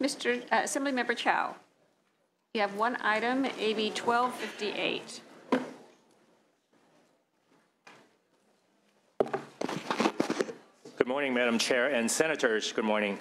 Assemblymember Chow. You have one item, AB 1258. Good morning, Madam Chair and Senators. Good morning.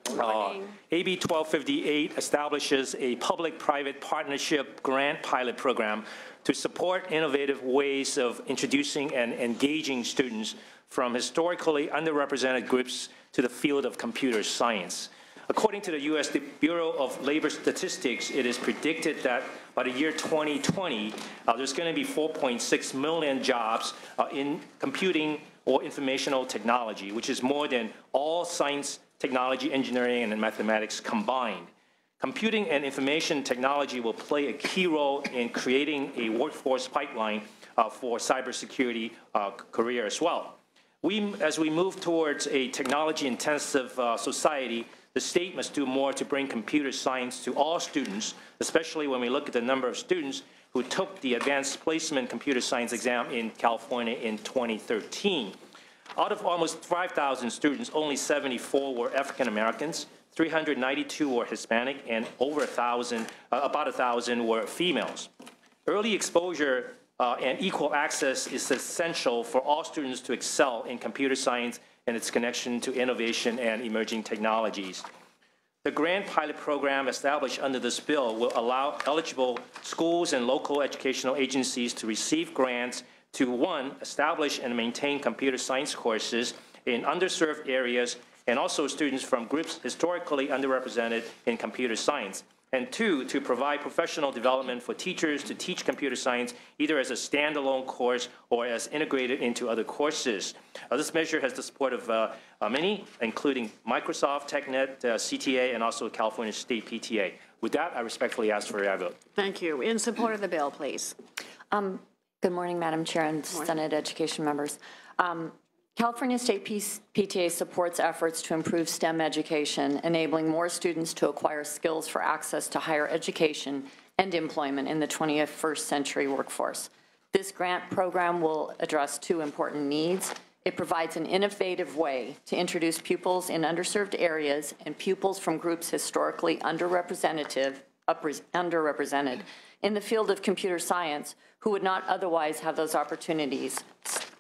Good morning. AB 1258 establishes a public-private partnership grant pilot program to support innovative ways of introducing and engaging students from historically underrepresented groups to the field of computer science. According to the U.S. Bureau of Labor Statistics, it is predicted that by the year 2020, there's going to be 4.6 million jobs in computing or informational technology, which is more than all science, technology, engineering, and mathematics combined. Computing and information technology will play a key role in creating a workforce pipeline for cybersecurity career as well. As we move towards a technology-intensive society, the state must do more to bring computer science to all students, especially when we look at the number of students who took the advanced placement computer science exam in California in 2013. Out of almost 5,000 students, only 74 were African Americans, 392 were Hispanic, and over about 1,000 were females. Early exposure and equal access is essential for all students to excel in computer science and its connection to innovation and emerging technologies. The grant pilot program established under this bill will allow eligible schools and local educational agencies to receive grants to, one, establish and maintain computer science courses in underserved areas and also students from groups historically underrepresented in computer science. And two, to provide professional development for teachers to teach computer science either as a standalone course or as integrated into other courses. This measure has the support of many, including Microsoft, TechNet, CTA, and also California State PTA. With that, I respectfully ask for your vote. Thank you. In support of the bill, please. Good morning, Madam Chair and Senate Education members. California State PTA supports efforts to improve STEM education, enabling more students to acquire skills for access to higher education and employment in the 21st century workforce. This grant program will address two important needs. It provides an innovative way to introduce pupils in underserved areas and pupils from groups historically underrepresented in the field of computer science who would not otherwise have those opportunities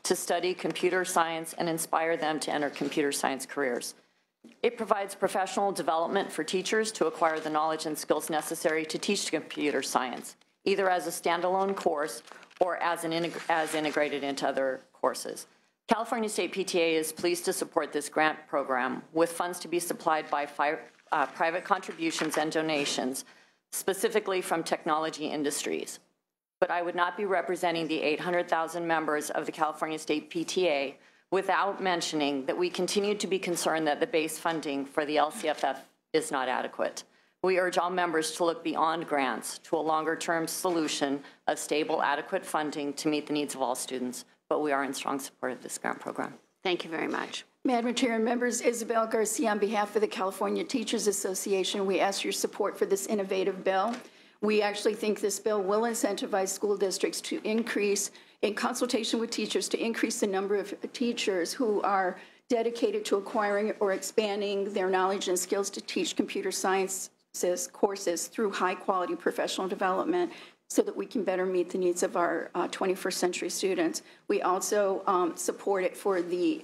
to study computer science and inspire them to enter computer science careers. It provides professional development for teachers to acquire the knowledge and skills necessary to teach computer science, either as a standalone course or as integrated into other courses. California State PTA is pleased to support this grant program with funds to be supplied by private contributions and donations, specifically from technology industries. But I would not be representing the 800,000 members of the California State PTA without mentioning that we continue to be concerned that the base funding for the LCFF is not adequate. We urge all members to look beyond grants to a longer-term solution of stable, adequate funding to meet the needs of all students, but we are in strong support of this grant program. Thank you very much. Madam Chair and members, Isabel Garcia on behalf of the California Teachers Association, we ask your support for this innovative bill. We actually think this bill will incentivize school districts to increase, in consultation with teachers, to increase the number of teachers who are dedicated to acquiring or expanding their knowledge and skills to teach computer science courses through high-quality professional development so that we can better meet the needs of our 21st century students. We also support it for the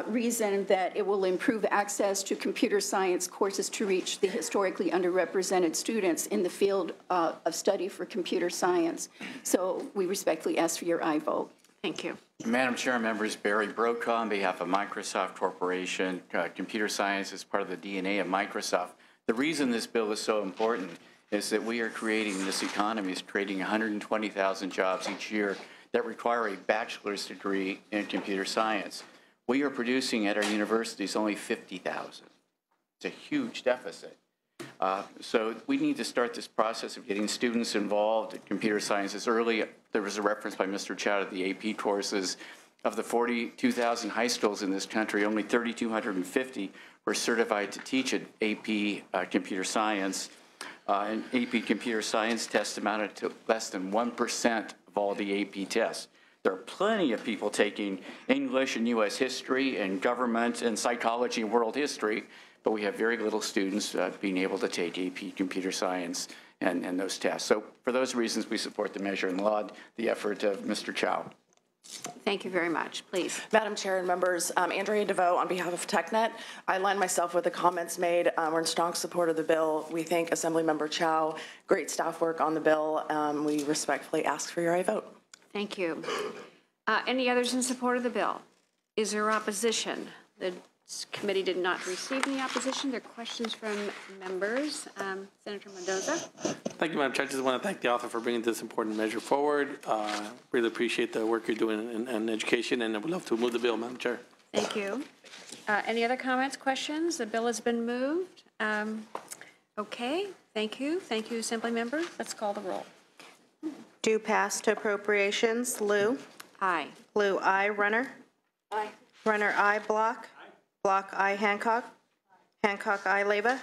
reason that it will improve access to computer science courses to reach the historically underrepresented students in the field of study for computer science. So we respectfully ask for your aye vote. Thank you. Madam Chair, members, Barry Brokaw on behalf of Microsoft Corporation. Computer science is part of the DNA of Microsoft. The reason this bill is so important is that we are creating, this economy is creating 120,000 jobs each year that require a bachelor's degree in computer science. We are producing at our universities only 50,000. It's a huge deficit. So we need to start this process of getting students involved in computer science as early. There was a reference by Mr. Chow to the AP courses. Of the 42,000 high schools in this country, only 3,250 were certified to teach at AP computer science. And AP computer science tests amounted to less than 1% of all the AP tests. There are plenty of people taking English and U.S. history and government and psychology and world history, but we have very little students being able to take AP Computer Science and those tests. So for those reasons, we support the measure and laud the effort of Mr. Chow. Thank you very much. Please. Madam Chair and members, Andrea DeVoe on behalf of TechNet. I align myself with the comments made. We're in strong support of the bill. We thank Assemblymember Chow. Great staff work on the bill. We respectfully ask for your aye vote. Thank you. Any others in support of the bill? Is there opposition? The committee did not receive any opposition. There are questions from members. Senator Mendoza. Thank you, Madam Chair. I just want to thank the author for bringing this important measure forward. Really appreciate the work you're doing in education, and I would love to move the bill, Madam Chair. Thank you. Any other comments, questions? The bill has been moved. Okay, thank you. Thank you, Assembly Member. Let's call the roll. Do pass to appropriations. Liu. Aye. Liu, aye. Runner. Aye. Runner, aye. Block. Block, aye. Hancock. Hancock, aye. Leyva.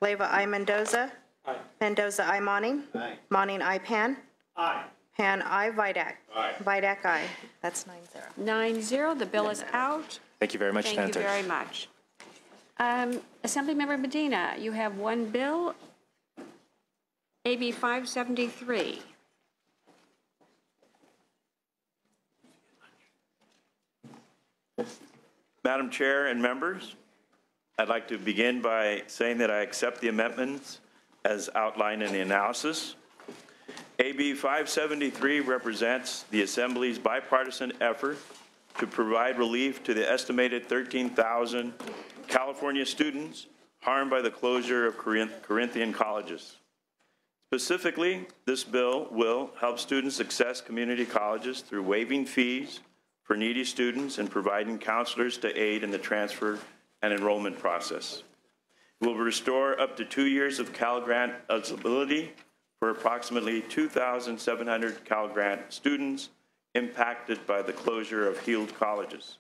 Leyva, aye. Mendoza. Aye. Mendoza, aye. Monning. Aye. Monning, aye. Pan. Aye. Pan, aye. Vidak. Aye. Vidak, aye. That's 9-0. 9-0. The bill is out. Thank you very much, Thank you Senator. very much. Assemblymember Medina, you have one bill, AB 573. Madam Chair and members, I'd like to begin by saying that I accept the amendments as outlined in the analysis. AB 573 represents the Assembly's bipartisan effort to provide relief to the estimated 13,000 California students harmed by the closure of Corinthian colleges. Specifically, this bill will help students access community colleges through waiving fees for needy students and providing counselors to aid in the transfer and enrollment process. It will restore up to 2 years of Cal Grant eligibility for approximately 2,700 Cal Grant students impacted by the closure of Heald colleges.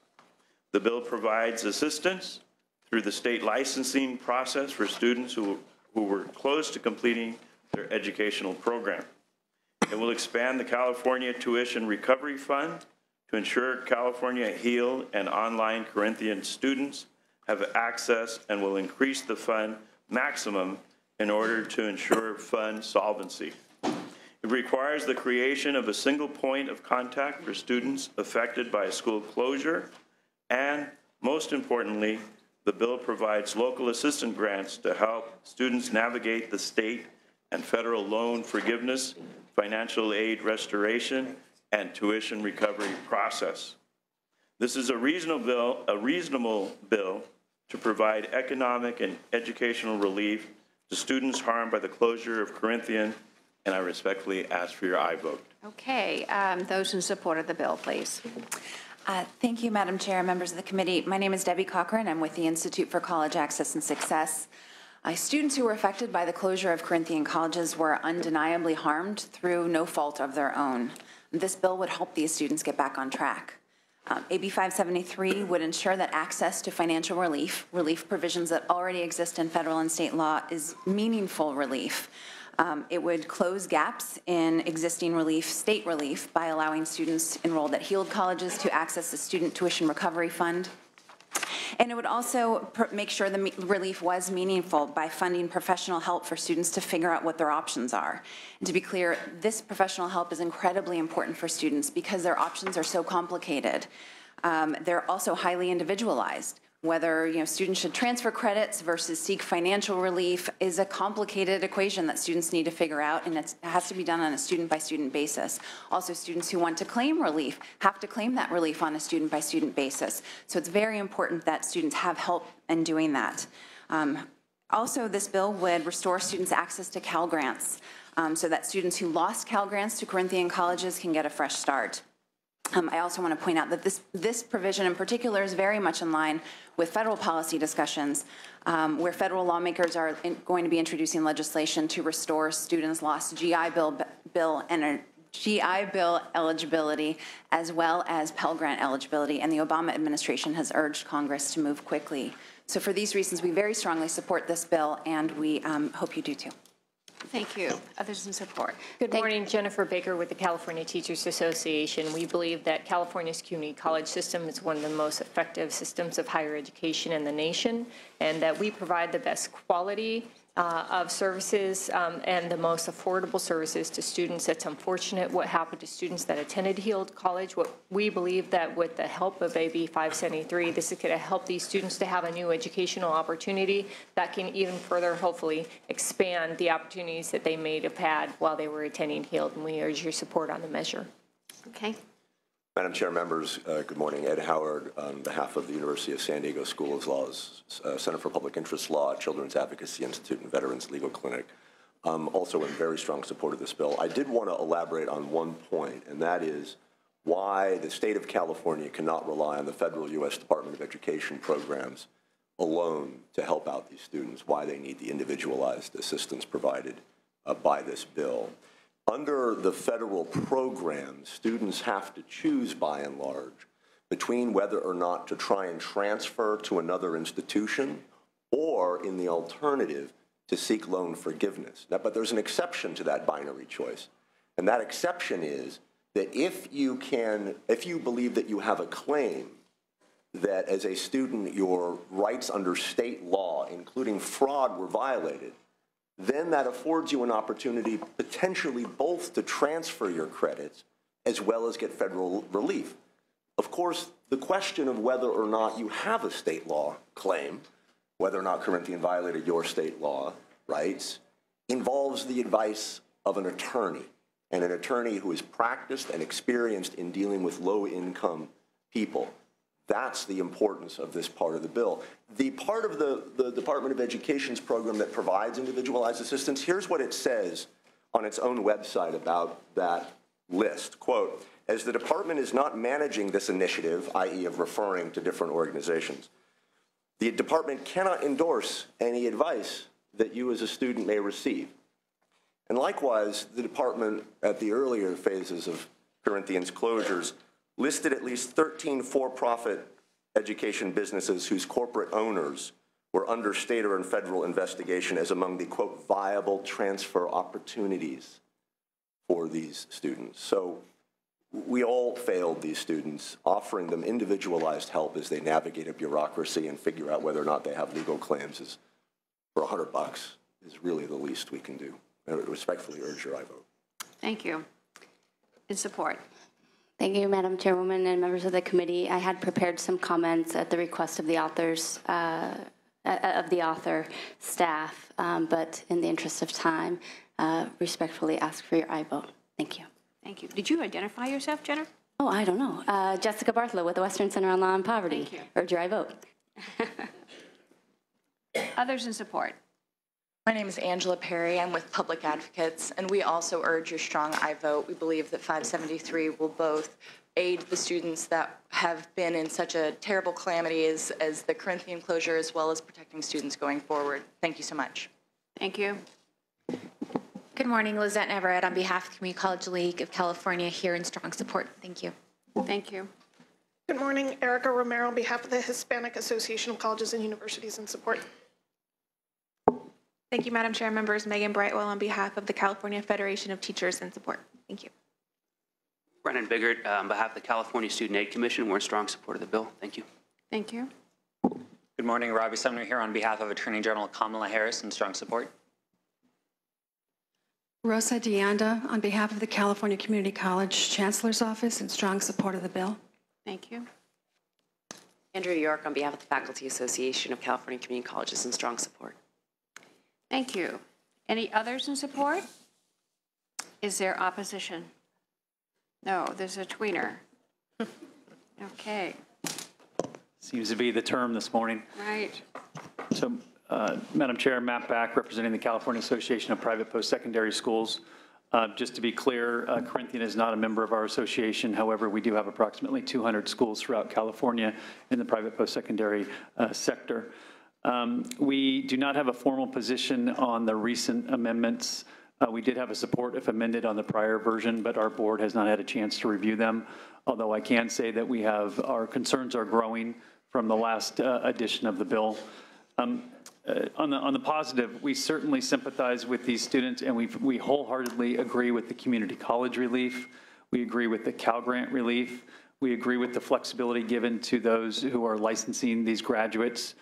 The bill provides assistance through the state licensing process for students who were close to completing their educational program. It will expand the California Tuition Recovery Fund to ensure California Heald and online Corinthian students have access, and will increase the fund maximum in order to ensure fund solvency. It requires the creation of a single point of contact for students affected by a school closure, and most importantly, the bill provides local assistance grants to help students navigate the state and federal loan forgiveness, financial aid restoration, and tuition recovery process. This is a reasonable bill to provide economic and educational relief to students harmed by the closure of Corinthian, and I respectfully ask for your aye vote. Okay, those in support of the bill, please. Thank you, Madam Chair, members of the committee. My name is Debbie Cochran. I'm with the Institute for College Access and Success. Students who were affected by the closure of Corinthian colleges were undeniably harmed through no fault of their own. This bill would help these students get back on track. AB 573 would ensure that access to financial relief provisions that already exist in federal and state law, is meaningful relief. It would close gaps in existing state relief by allowing students enrolled at Heald colleges to access the Student Tuition Recovery Fund. And it would also make sure the relief was meaningful by funding professional help for students to figure out what their options are. And to be clear, this professional help is incredibly important for students because their options are so complicated. They're also highly individualized. Whether students should transfer credits versus seek financial relief is a complicated equation that students need to figure out, and it has to be done on a student-by-student basis. Also, students who want to claim relief have to claim that relief on a student-by-student basis. So it's very important that students have help in doing that. Also, this bill would restore students' access to Cal Grants so that students who lost Cal Grants to Corinthian colleges can get a fresh start. I also want to point out that this provision in particular is very much in line with federal policy discussions, where federal lawmakers are going to be introducing legislation to restore students' lost GI Bill eligibility, as well as Pell Grant eligibility, and the Obama administration has urged Congress to move quickly. So for these reasons, we very strongly support this bill, and we hope you do too. Thank you. Others in support? Good morning, Jennifer Baker with the California Teachers Association. We believe that California's community college system is one of the most effective systems of higher education in the nation, and that we provide the best quality of services and the most affordable services to students. It's unfortunate what happened to students that attended Heald College. What we believe that with the help of AB 573, this is going to help these students to have a new educational opportunity that can even further, hopefully, expand the opportunities that they may have had while they were attending Heald, and we urge your support on the measure. Okay. Madam Chair, members, good morning. Ed Howard on behalf of the University of San Diego School of Law's Center for Public Interest Law, Children's Advocacy Institute, and Veterans Legal Clinic. Also in very strong support of this bill. I did want to elaborate on one point, and that is why the state of California cannot rely on the federal U.S. Department of Education programs alone to help out these students, why they need the individualized assistance provided by this bill. Under the federal program, students have to choose, by and large, between whether or not to try and transfer to another institution or, in the alternative, to seek loan forgiveness. Now, but there's an exception to that binary choice, and that exception is that if you believe that you have a claim that as a student your rights under state law, including fraud, were violated, then that affords you an opportunity potentially both to transfer your credits as well as get federal relief. Of course, the question of whether or not you have a state law claim, whether or not Corinthian violated your state law rights, involves the advice of an attorney, and an attorney who is practiced and experienced in dealing with low-income people. That's the importance of this part of the bill. The part of the Department of Education's program that provides individualized assistance, here's what it says on its own website about that list. Quote, as the department is not managing this initiative, i.e. of referring to different organizations, the department cannot endorse any advice that you as a student may receive. And likewise, the department at the earlier phases of Corinthian's closures listed at least 13 for-profit education businesses whose corporate owners were under state or federal investigation as among the, quote, viable transfer opportunities for these students. So we all failed these students, offering them individualized help as they navigate a bureaucracy and figure out whether or not they have legal claims is, for $100 is really the least we can do. I respectfully urge your aye vote. Thank you. In support? Thank you, Madam Chairwoman and members of the committee. I had prepared some comments at the request of the author staff, but in the interest of time, respectfully ask for your aye vote. Thank you. Thank you. Did you identify yourself, Jenna? Oh, I don't know. Jessica Bartholow with the Western Center on Law and Poverty. Thank you. Urge your aye vote. Others in support? My name is Angela Perry. I'm with Public Advocates, and we also urge your strong aye vote. We believe that 573 will both aid the students that have been in such a terrible calamity as the Corinthian closure, as well as protecting students going forward. Thank you so much. Thank you. Good morning, Lizette Navarrete on behalf of Community College League of California, here in strong support. Thank you. Thank you. Good morning, Erica Romero on behalf of the Hispanic Association of Colleges and Universities in support. Thank you, Madam Chair. Members, Megan Brightwell on behalf of the California Federation of Teachers in support. Thank you. Brennan Biggert on behalf of the California Student Aid Commission. We're in strong support of the bill. Thank you. Thank you. Good morning, Robbie Sumner here on behalf of Attorney General Kamala Harris in strong support. Rosa DeAnda on behalf of the California Community College Chancellor's Office in strong support of the bill. Thank you. Andrea York on behalf of the Faculty Association of California Community Colleges in strong support. Thank you. Any others in support? Is there opposition? No, there's a tweener. Okay. Seems to be the term this morning. Right. So, Madam Chair, Matt Back, representing the California Association of Private Post-Secondary Schools. Just to be clear, Corinthian is not a member of our association. However, we do have approximately 200 schools throughout California in the private post-secondary sector. We do not have a formal position on the recent amendments. We did have a support if amended on the prior version, but our board has not had a chance to review them. Although I can say that our concerns are growing from the last edition of the bill. on the positive, we certainly sympathize with these students, and we wholeheartedly agree with the community college relief. We agree with the Cal Grant relief. We agree with the flexibility given to those who are licensing these graduates.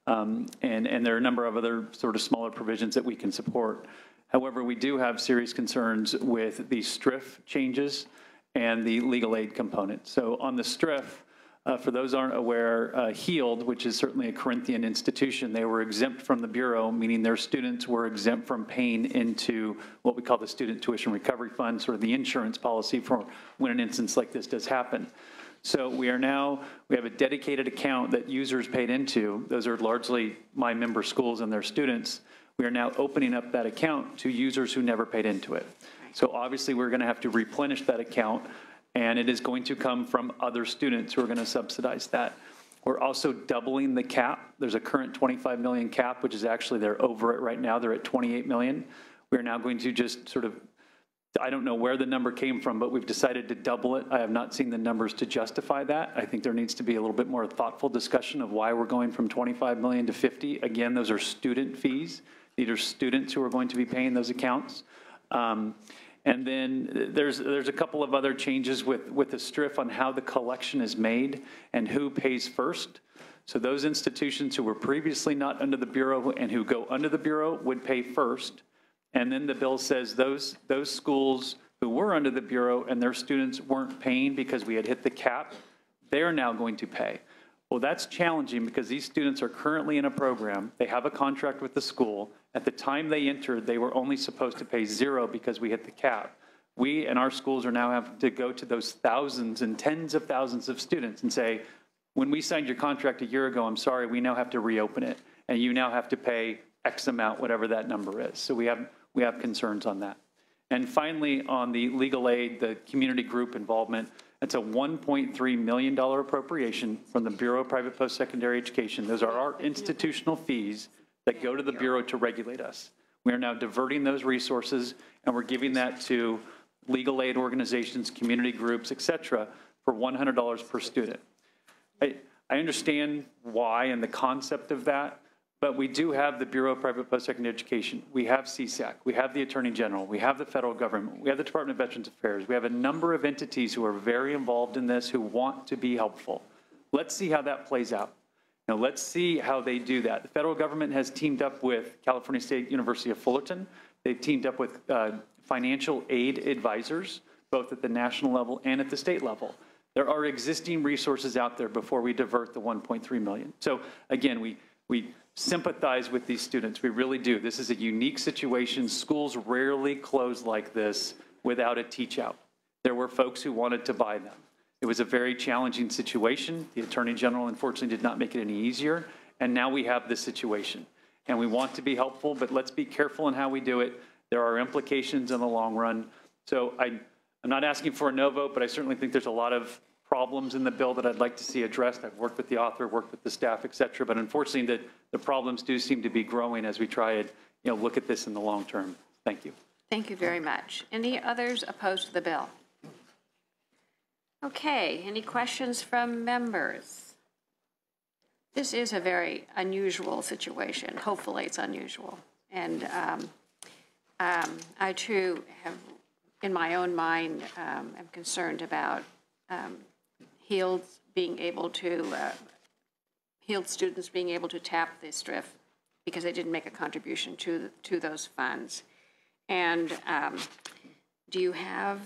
And there are a number of other sort of smaller provisions that we can support. However, we do have serious concerns with the STRIF changes and the legal aid component. So on the STRIF, for those aren't aware, HEALD, which is certainly a Corinthian institution, they were exempt from the Bureau, meaning their students were exempt from paying into what we call the Student Tuition Recovery Fund, sort of the insurance policy for when an instance like this does happen. So we have a dedicated account that users paid into. Those are largely my member schools and their students. We are now opening up that account to users who never paid into it. So obviously we're going to have to replenish that account, and it is going to come from other students who are going to subsidize that. We're also doubling the cap. There's a current 25 million cap, which is actually, they're over it right now. They're at 28 million. We're now going to just sort of, I don't know where the number came from, but we've decided to double it. I have not seen the numbers to justify that. I think there needs to be a little bit more thoughtful discussion of why we're going from 25 million to 50. Again, those are student fees. These are students who are going to be paying those accounts. And then there's a couple of other changes with the STRIF on how the collection is made and who pays first. So those institutions who were previously not under the Bureau and who go under the Bureau would pay first. And then the bill says those schools who were under the Bureau and their students weren't paying because we had hit the cap, they're now going to pay. Well, that's challenging because these students are currently in a program. They have a contract with the school. At the time they entered, they were only supposed to pay zero because we hit the cap. We and our schools are now having to go to those thousands and tens of thousands of students and say, when we signed your contract a year ago, I'm sorry, we now have to reopen it. And you now have to pay X amount, whatever that number is. So we have concerns on that. And finally, on the legal aid, the community group involvement, it's a $1.3 million appropriation from the Bureau of Private Post-Secondary Education. Those are our institutional fees that go to the Bureau to regulate us. We are now diverting those resources, and we're giving that to legal aid organizations, community groups, et cetera, for $100 per student. I understand why and the concept of that, but we do have the Bureau of Private Post-Secondary Education. We have CSAC. We have the Attorney General. We have the federal government. We have the Department of Veterans Affairs. We have a number of entities who are very involved in this, who want to be helpful. Let's see how that plays out. Now, let's see how they do that. The federal government has teamed up with California State University of Fullerton. They've teamed up with financial aid advisors, both at the national level and at the state level. There are existing resources out there before we divert the $1.3 million. So again, we sympathize with these students. We really do. This is a unique situation. Schools rarely close like this without a teach out. There were folks who wanted to buy them. It was a very challenging situation. The Attorney General, unfortunately, did not make it any easier. And now we have this situation. And we want to be helpful, but let's be careful in how we do it. There are implications in the long run. So I'm not asking for a no vote, but I certainly think there's a lot of problems in the bill that I'd like to see addressed. I've worked with the author, worked with the staff, et cetera. But unfortunately, the problems do seem to be growing as we try and look at this in the long term. Thank you. Thank you very much. Any others opposed to the bill? Okay, any questions from members? This is a very unusual situation. Hopefully it's unusual. And I too have, in my own mind, am concerned about HEALD students being able to tap the STRIF because they didn't make a contribution to those funds. And do you have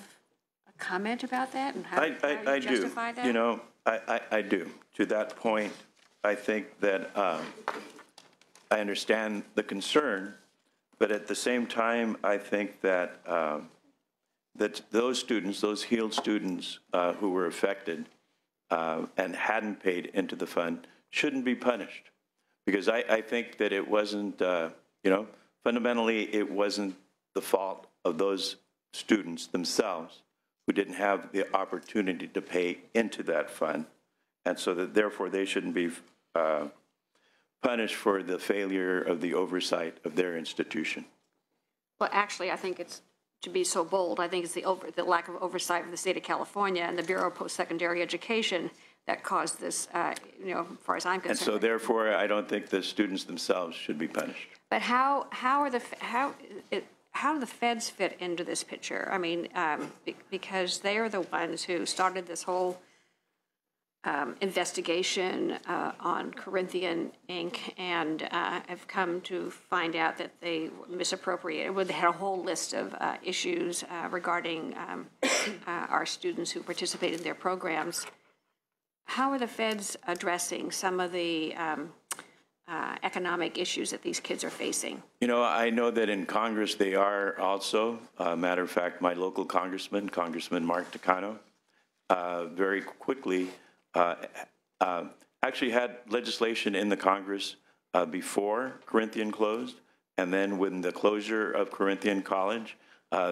a comment about that and how, how you justify that? You know, I do. To that point, I think that I understand the concern, but at the same time, I think that that those students, those HEALD students who were affected and hadn't paid into the fund shouldn't be punished. Because I think that it wasn't, you know, fundamentally it wasn't the fault of those students themselves who didn't have the opportunity to pay into that fund. And so that therefore they shouldn't be punished for the failure of the oversight of their institution. Well, actually, I think it's, to be so bold, I think it's the lack of oversight of the state of California and the Bureau of Post-Secondary Education that caused this, you know, as far as I'm concerned. And so therefore, I don't think the students themselves should be punished. But how do the feds fit into this picture? I mean, because they are the ones who started this whole investigation on Corinthian Inc. and have come to find out that they misappropriated. Well, they had a whole list of issues regarding our students who participate in their programs. How are the feds addressing some of the economic issues that these kids are facing? You know, I know that in Congress they are also. Matter of fact, my local congressman, Congressman Mark Takano, very quickly actually had legislation in the Congress before Corinthian closed, and then when the closure of Corinthian College,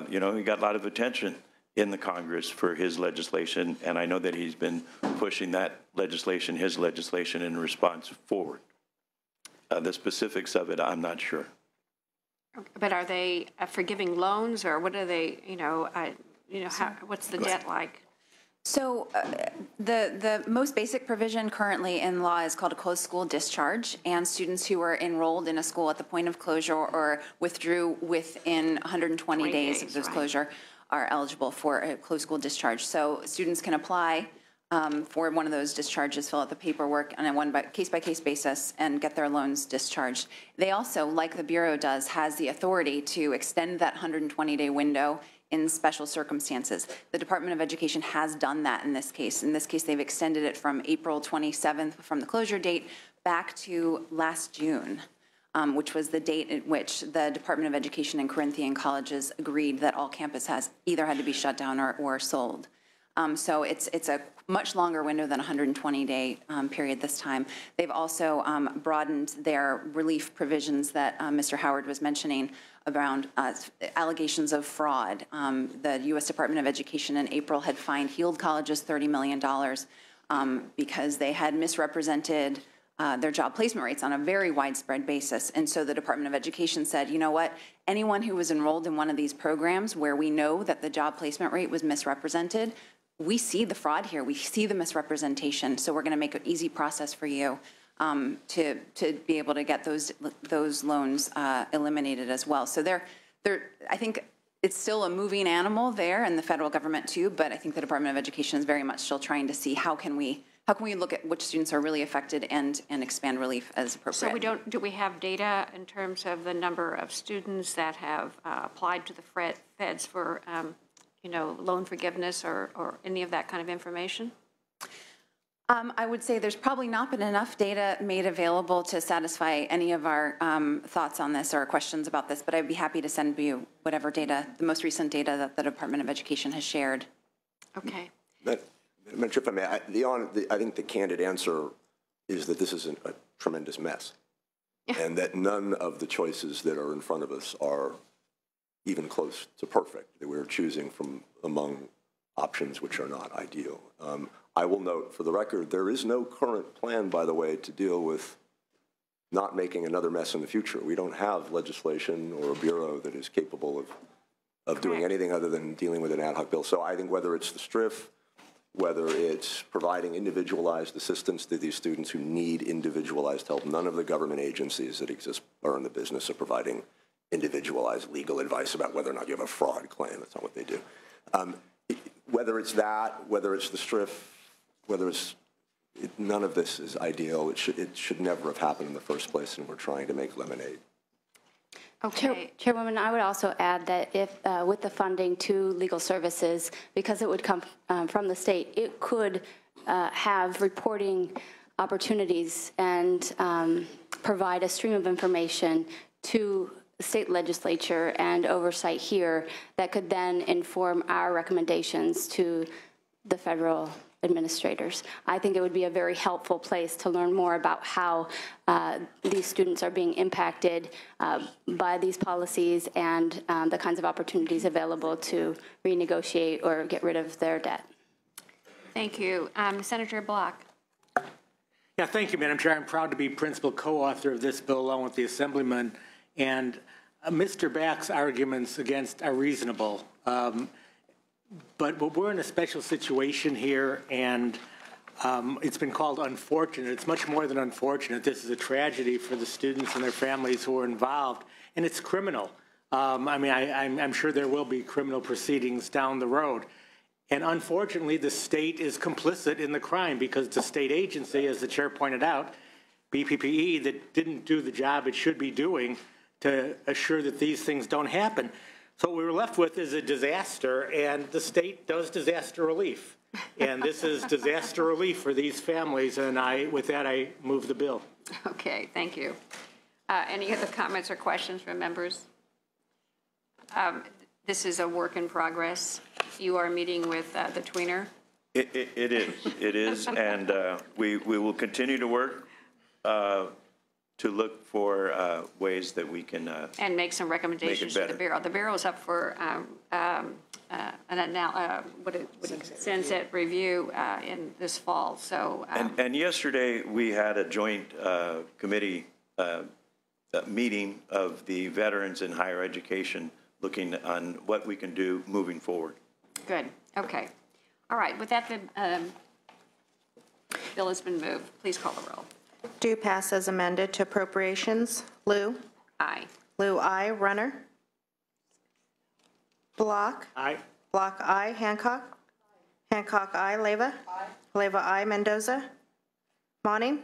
you know, he got a lot of attention in the Congress for his legislation, and I know that he's been pushing that legislation, his legislation, in response forward. The specifics of it, I'm not sure. But are they forgiving loans, or what are they? What's the debt like? So the most basic provision currently in law is called a closed school discharge, and students who are enrolled in a school at the point of closure or withdrew within 120 days of this closure are eligible for a closed school discharge. So students can apply for one of those discharges, fill out the paperwork on a case-by-case basis, and get their loans discharged. They also, like the Bureau does, has the authority to extend that 120-day window in special circumstances. The Department of Education has done that in this case. In this case, they've extended it from April 27th, from the closure date, back to last June, which was the date at which the Department of Education and Corinthian colleges agreed that all campus has either had to be shut down or sold. So it's a much longer window than a 120-day period this time. They've also broadened their relief provisions that Mr. Howard was mentioning around allegations of fraud. The U.S. Department of Education in April had fined Heald colleges $30 million because they had misrepresented their job placement rates on a very widespread basis. And so the Department of Education said, you know what, anyone who was enrolled in one of these programs where we know that the job placement rate was misrepresented, we see the fraud here, we see the misrepresentation, so we're going to make an easy process for you to be able to get those loans eliminated as well. So I think it's still a moving animal there in the federal government too, but I think the Department of Education is very much still trying to see how can we look at which students are really affected and expand relief as appropriate. So do we have data in terms of the number of students that have applied to the feds for loan forgiveness or any of that kind of information? I would say there's probably not been enough data made available to satisfy any of our thoughts on this or questions about this, but I'd be happy to send you whatever data, the most recent data that the Department of Education has shared. Okay. Madam Chair, if I may, I think the candid answer is that this is a tremendous mess, and that none of the choices that are in front of us are even close to perfect, that we're choosing from among options which are not ideal. I will note, for the record, there is no current plan, by the way, to deal with not making another mess in the future. We don't have legislation or a bureau that is capable of doing anything other than dealing with an ad hoc bill. So I think whether it's the STRIF, whether it's providing individualized assistance to these students who need individualized help, none of the government agencies that exist are in the business of providing individualized legal advice about whether or not you have a fraud claim. That's not what they do. Whether it's that, whether it's the STRIF, whether it's, none of this is ideal. It should never have happened in the first place, and we're trying to make lemonade. Okay. Chairwoman, I would also add that if, with the funding to legal services, because it would come from the state, it could have reporting opportunities and provide a stream of information to the state legislature and oversight here that could then inform our recommendations to the federal administrators. I think it would be a very helpful place to learn more about how these students are being impacted by these policies and the kinds of opportunities available to renegotiate or get rid of their debt. Thank you. Senator Block. Yeah, thank you, Madam Chair. I'm proud to be principal co-author of this bill along with the Assemblyman, and Mr. Back's arguments against are reasonable. But we're in a special situation here, and It's been called unfortunate. It's much more than unfortunate. This is a tragedy for the students and their families who are involved, and it's criminal. I mean, I'm sure there will be criminal proceedings down the road. And unfortunately, the state is complicit in the crime because the state agency, as the chair pointed out, BPPE, that didn't do the job it should be doing to assure that these things don't happen. So what we were left with is a disaster, and the state does disaster relief. And this is disaster relief for these families, and with that, I move the bill. Okay, thank you. Any other comments or questions from members? This is a work in progress. You are meeting with the tweener? It is, and we will continue to work to look for ways that we can and make some recommendations to the Bureau. The Bureau is up for sunset review in this fall. So and yesterday we had a joint committee meeting of the veterans in higher education, looking on what we can do moving forward. Good. Okay. All right. With that, the bill has been moved. Please call the roll. Do pass as amended to appropriations. Liu? Aye. Liu, aye. Runner? Block? Aye. Block, aye. Hancock? Hancock, aye. Leyva? Aye. Leyva, aye. Mendoza? Monning?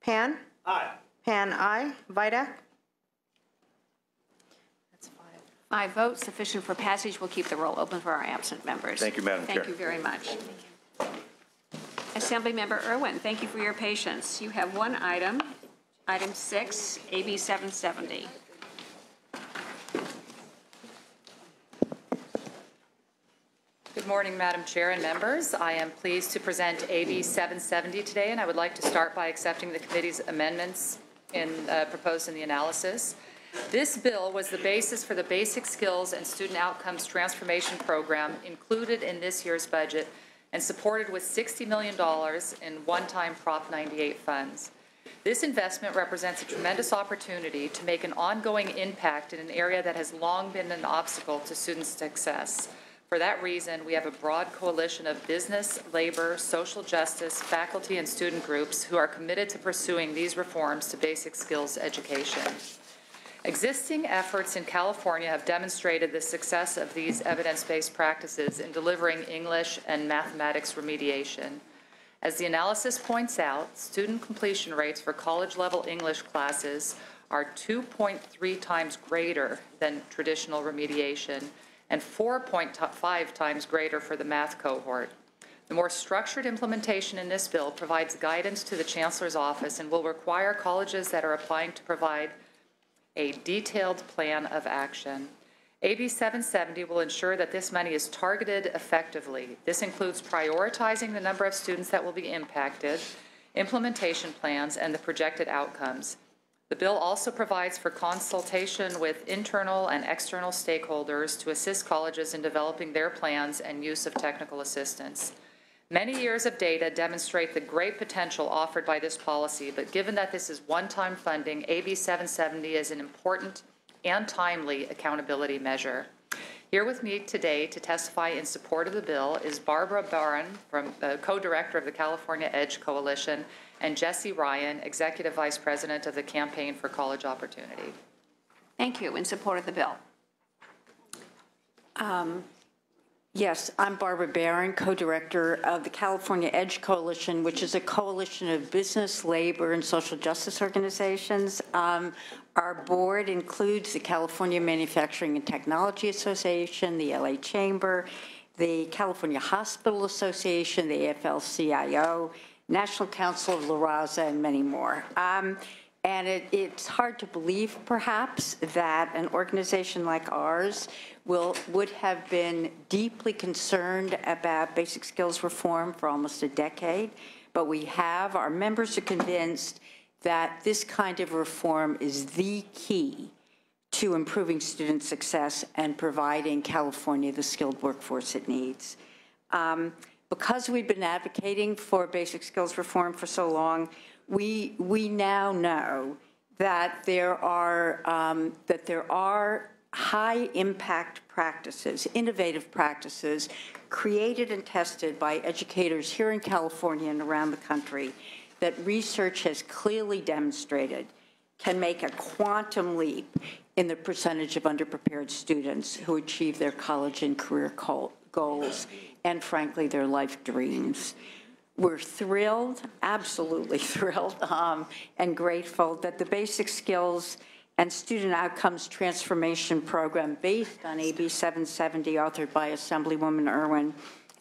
Pan? Aye. Pan, aye. Vidak? 5 votes, sufficient for passage. We'll keep the roll open for our absent members. Thank you, Madam Chair. Thank you very much. Assemblymember Irwin, thank you for your patience. You have one item, item 6, AB 770. Good morning, Madam Chair and members. I am pleased to present AB 770 today, and I would like to start by accepting the committee's amendments proposed in the analysis. This bill was the basis for the Basic Skills and Student Outcomes Transformation Program included in this year's budget and supported with $60 million in one-time Prop 98 funds. This investment represents a tremendous opportunity to make an ongoing impact in an area that has long been an obstacle to students' success. For that reason, we have a broad coalition of business, labor, social justice, faculty, and student groups who are committed to pursuing these reforms to basic skills education. Existing efforts in California have demonstrated the success of these evidence-based practices in delivering English and mathematics remediation. As the analysis points out, student completion rates for college-level English classes are 2.3 times greater than traditional remediation and 4.5 times greater for the math cohort. The more structured implementation in this bill provides guidance to the Chancellor's office and will require colleges that are applying to provide a detailed plan of action. AB 770 will ensure that this money is targeted effectively. This includes prioritizing the number of students that will be impacted, implementation plans, and the projected outcomes. The bill also provides for consultation with internal and external stakeholders to assist colleges in developing their plans and use of technical assistance. Many years of data demonstrate the great potential offered by this policy, but given that this is one-time funding, AB 770 is an important and timely accountability measure. Here with me today to testify in support of the bill is Barbara Barron, co-director of the California EDGE Coalition, and Jesse Ryan, Executive Vice President of the Campaign for College Opportunity. Thank you. In support of the bill. Yes, I'm Barbara Barron, co-director of the California EDGE Coalition, which is a coalition of business, labor, and social justice organizations. Our board includes the California Manufacturing and Technology Association, the LA Chamber, the California Hospital Association, the AFL-CIO, National Council of La Raza, and many more. And it's hard to believe, perhaps, that an organization like ours would have been deeply concerned about basic skills reform for almost a decade, but we have. Our members are convinced that this kind of reform is the key to improving student success and providing California the skilled workforce it needs. Because we've been advocating for basic skills reform for so long, we now know that there are high-impact practices, innovative practices, created and tested by educators here in California and around the country that research has clearly demonstrated can make a quantum leap in the percentage of underprepared students who achieve their college and career goals and, frankly, their life dreams. We're thrilled, absolutely thrilled, and grateful that the Basic Skills and Student Outcomes Transformation Program based on AB 770, authored by Assemblywoman Irwin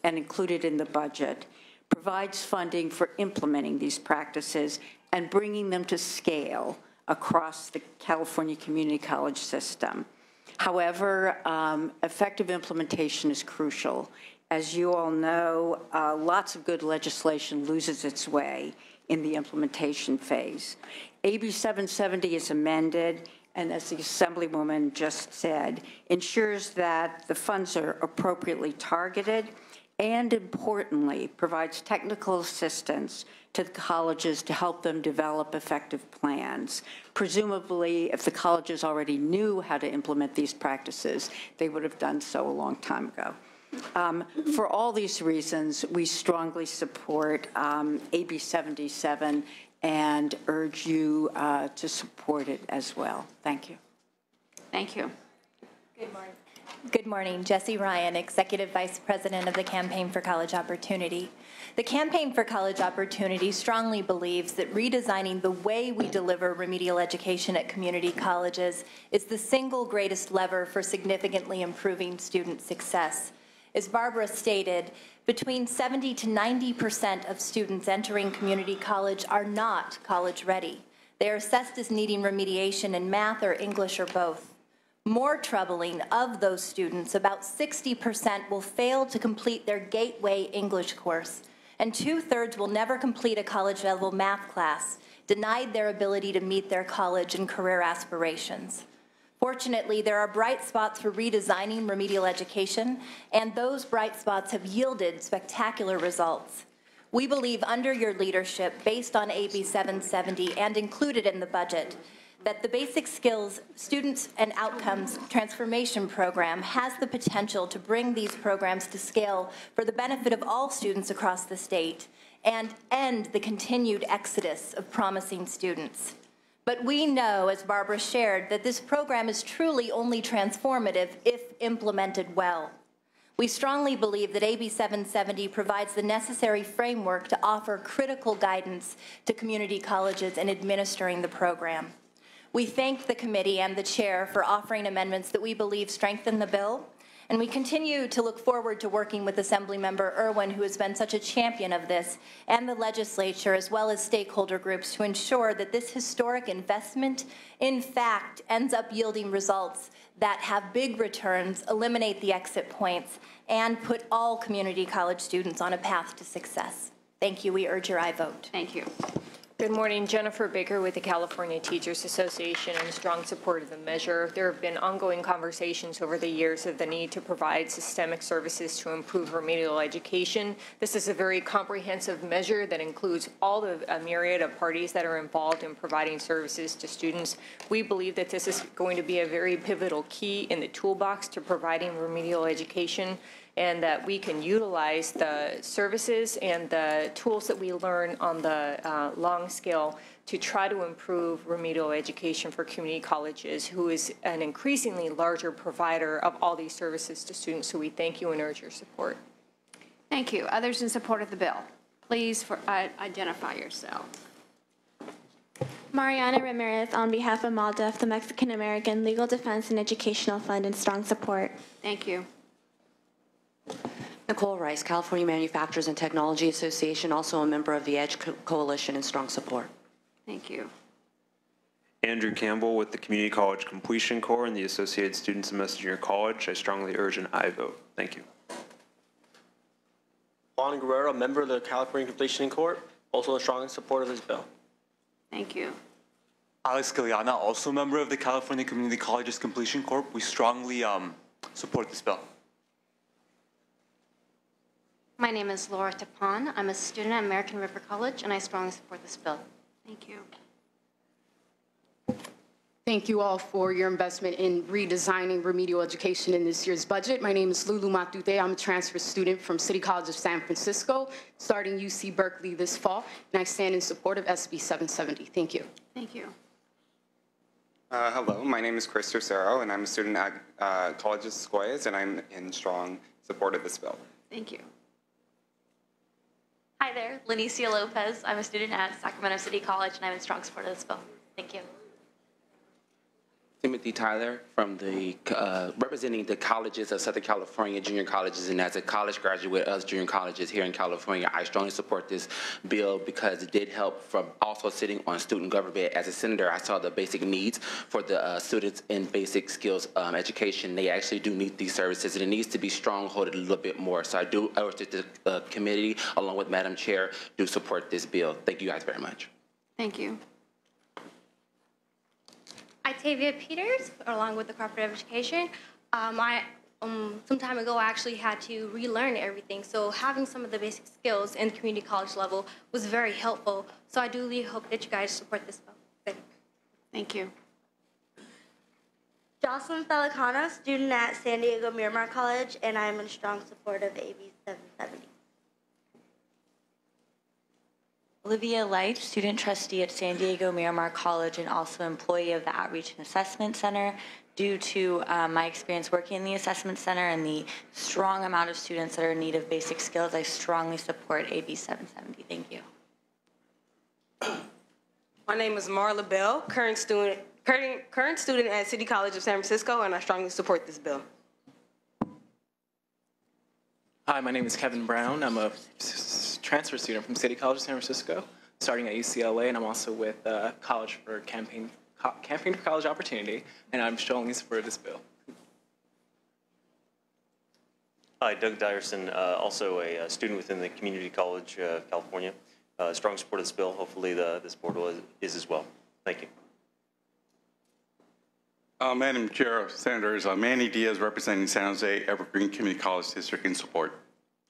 and included in the budget, provides funding for implementing these practices and bringing them to scale across the California community college system. However, effective implementation is crucial. As you all know, lots of good legislation loses its way in the implementation phase. AB 770 is amended, and as the Assemblywoman just said, ensures that the funds are appropriately targeted and, importantly, provides technical assistance to the colleges to help them develop effective plans. Presumably, if the colleges already knew how to implement these practices, they would have done so a long time ago. For all these reasons, we strongly support AB 77 and urge you to support it as well. Thank you. Thank you. Good morning. Good morning. Jessie Ryan, Executive Vice President of the Campaign for College Opportunity. The Campaign for College Opportunity strongly believes that redesigning the way we deliver remedial education at community colleges is the single greatest lever for significantly improving student success. As Barbara stated, between 70 to 90% of students entering community college are not college ready. They are assessed as needing remediation in math or English or both. More troubling, of those students, about 60% will fail to complete their gateway English course, and 2/3 will never complete a college-level math class, denied their ability to meet their college and career aspirations. Fortunately, there are bright spots for redesigning remedial education, and those bright spots have yielded spectacular results. We believe under your leadership, based on AB 770 and included in the budget, that the Basic Skills Students and Outcomes Transformation Program has the potential to bring these programs to scale for the benefit of all students across the state and end the continued exodus of promising students. But we know, as Barbara shared, that this program is truly only transformative if implemented well. We strongly believe that AB 770 provides the necessary framework to offer critical guidance to community colleges in administering the program. We thank the committee and the chair for offering amendments that we believe strengthen the bill, and we continue to look forward to working with Assemblymember Irwin, who has been such a champion of this, and the legislature, as well as stakeholder groups, to ensure that this historic investment, in fact, ends up yielding results that have big returns, eliminate the exit points, and put all community college students on a path to success. Thank you. We urge your aye vote. Thank you. Good morning. Jennifer Baker with the California Teachers Association, in strong support of the measure. There have been ongoing conversations over the years of the need to provide systemic services to improve remedial education. This is a very comprehensive measure that includes all the myriad of parties that are involved in providing services to students. We believe that this is going to be a very pivotal key in the toolbox to providing remedial education, and that we can utilize the services and the tools that we learn on the long scale to try to improve remedial education for community colleges, who is an increasingly larger provider of all these services to students. So we thank you and urge your support. Thank you. Others in support of the bill, please identify yourself. Mariana Ramirez on behalf of MALDEF, the Mexican American Legal Defense and Educational Fund, in strong support. Thank you. Nicole Rice, California Manufacturers and Technology Association, also a member of the EDGE Coalition, in strong support. Thank you. Andrew Campbell with the Community College Completion Corps and the Associated Students of Messenger College. I strongly urge an aye vote. Thank you. Juan Guerrero, member of the California Completion Corps, also in strong support of this bill. Thank you. Alex Galeana, also a member of the California Community Colleges Completion Corps. We strongly support this bill. My name is Laura Tapan. I'm a student at American River College, and I strongly support this bill. Thank you. thank you all for your investment in redesigning remedial education in this year's budget. My name is Lulu Matute. I'm a transfer student from City College of San Francisco, starting UC Berkeley this fall, and I stand in support of SB 770. Thank you. Thank you. Hello, my name is Chris Tercero, and I'm a student at College of Sequoias, and I'm in strong support of this bill. Thank you. Hi there, Lenicia Lopez. I'm a student at Sacramento City College, and I'm in strong support of this bill. Thank you. Timothy Tyler from the representing the colleges of Southern California junior colleges, and as a college graduate of junior colleges here in California, I strongly support this bill because it did help. From also sitting on student government as a senator, I saw the basic needs for the students in basic skills education. They actually do need these services, and it needs to be strongholded a little bit more. So I do urge that the committee, along with Madam Chair, do support this bill. Thank you guys very much. Thank you. Itavia Peters, along with the Cooperative Education. Some time ago, I actually had to relearn everything. So having some of the basic skills in the community college level was very helpful. So I do really hope that you guys support this bill. Thank you. Jocelyn Felicana, student at San Diego Miramar College, and I'm in strong support of AB 770. Olivia Light, student trustee at San Diego Miramar College and also employee of the Outreach and Assessment Center. Due to my experience working in the Assessment Center and the strong amount of students that are in need of basic skills, I strongly support AB 770. Thank you. My name is Marla Bell, current student at City College of San Francisco, and I strongly support this bill. Hi, my name is Kevin Brown. I'm a transfer student from City College of San Francisco, starting at UCLA, and I'm also with College for Campaign for College Opportunity, and I'm strongly supportive of this bill. Hi, Doug Dyerson, also a student within the Community College of California. Strong support of this bill. Hopefully this board is as well. Thank you. Madam Chair, Senators, Manny Diaz representing San Jose Evergreen Community College District in support.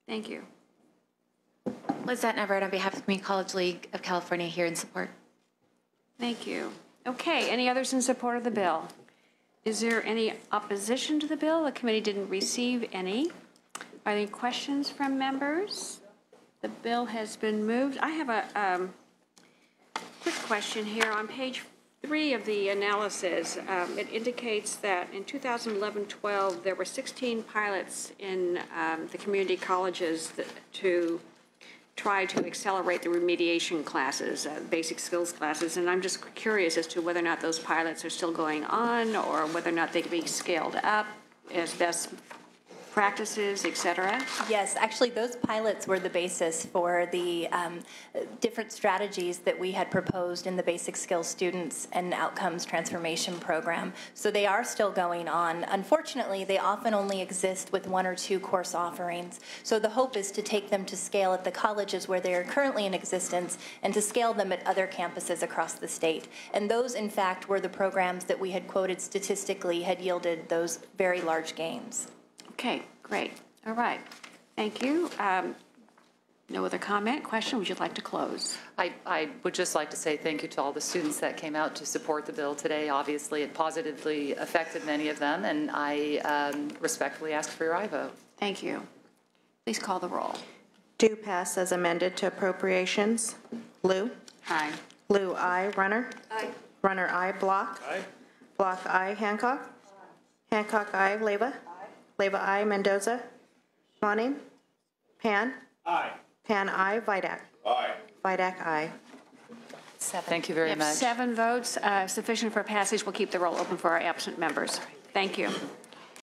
Thank you. Lizette Everett on behalf of the Community College League of California here in support. Thank you. Okay, any others in support of the bill? Is there any opposition to the bill? The committee didn't receive any. Are there any questions from members? The bill has been moved. I have a quick question here. On page 3 of the analysis, it indicates that in 2011-12, there were 16 pilots in the community colleges to try to accelerate the remediation classes, basic skills classes, and I'm just curious as to whether or not those pilots are still going on or whether or not they can be scaled up as best practices, et cetera? Yes, actually those pilots were the basis for the different strategies that we had proposed in the Basic Skills Students and Outcomes Transformation Program. So they are still going on. Unfortunately, they often only exist with 1 or 2 course offerings. So the hope is to take them to scale at the colleges where they are currently in existence and to scale them at other campuses across the state. And those, in fact, were the programs that we had quoted statistically had yielded those very large gains. Okay, great. All right. Thank you. No other comment, question? Would you like to close? I would just like to say thank you to all the students that came out to support the bill today. Obviously, it positively affected many of them, and I respectfully ask for your aye vote. Thank you. Please call the roll. Do pass as amended to appropriations. Lou? Aye. Lou, aye. Runner? Aye. Runner, aye. Block? Aye. Block, aye. Hancock? Hancock, aye. Leyva? Leyva, aye. Mendoza? Monning? Pan? Aye. Pan, aye. Vidak? Aye. Vidak, aye. 7. Thank you very much. 7 votes, sufficient for passage. We'll keep the roll open for our absent members. Thank you.